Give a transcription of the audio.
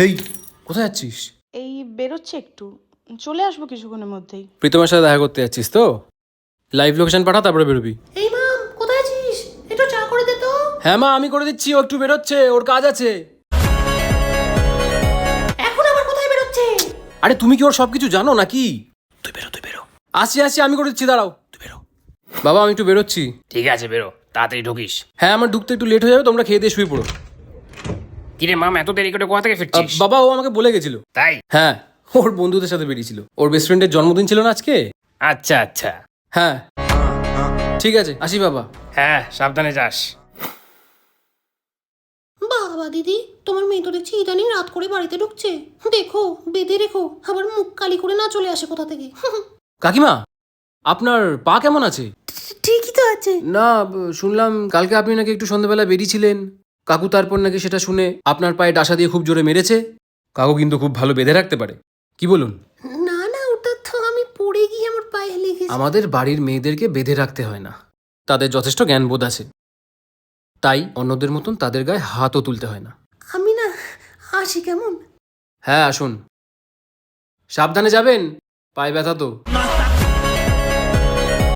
এই কোথায় যাচ্ছিস? এই বেরোচ্ছে একটু, চলে আসবো কিছুক্ষণের মধ্যেই। প্রীতমের সাথে দেখা করতে যাচ্ছিস তো? লাইভ লোকেশন পাঠা, তারপরে বেরোবি। এই মাম, কোথায় আছিস? একটু চা করে দে তো। হ্যাঁ মা, আমি করে দিচ্ছি। ও একটু বেরোচ্ছে, ওর কাজ আছে। এখন আবার কোথায় বেরোচ্ছে? আরে তুমি কি ওর সবকিছু জানো নাকি? তুই বেরো, তুই বেরো। আসি আসি, আমি করে দিচ্ছি, দাঁড়াও। তুই বেরো। বাবা, আমি একটু বেরোচ্ছি। ঠিক আছে, বেরো, তাড়াতাড়ি ঢুকিস। হ্যাঁ, আমার ঢুকতে একটু লেট হয়ে যাবে, তোমরা খেয়ে দিয়ে শুয়ে পড়ো। কিরে মাম, এত দেরি করে কোথা থেকে ফিরছিস? বাবা, ও আমাকে বলে গেছিল। তাই? হ্যাঁ, ওর বন্ধুদের সাথে বেরিয়েছিল। ওর বেস্ট ফ্রেন্ডের জন্মদিন ছিল না আজকে। আচ্ছা আচ্ছা। হ্যাঁ ঠিক আছে, আসি বাবা। হ্যাঁ, সাবধানে যাস। বাবা দিদি, তোমার মেয়ে তো দেখছি ইদানিং রাত করে বাড়িতে ঢুকছে। দেখো, বেঁধে রেখো, আবার মুখ কালি করে না চলে আসে কোথা থেকে। কাকিমা, আপনার পা কেমন আছে? ঠিকই তো আছে। না, শুনলাম কালকে আপনি নাকি একটু সন্ধ্যাবেলা বেরিয়েছিলেন। কাকু তারপর নাকি সেটা শুনে আপনার পায়ে ডাসা দিয়ে খুব জোরে মেরেছে। কাকু কিন্তু খুব ভালো বেঁধে রাখতে পারে, কি বলুন? না না, ওটা তো আমি পড়ে গিয়ে আমার পায়ে লেগেছে। আমাদের বাড়ির মেয়েদেরকে বেঁধে রাখতে হয় না, তাদের যথেষ্ট জ্ঞানবোধ আছে। তাই অন্যদের মতন তাদের গায়ে হাতও তুলতে হয় না। আমি না আসি কেমন? হ্যাঁ আসুন, সাবধানে যাবেন, পায়ে ব্যথা তো।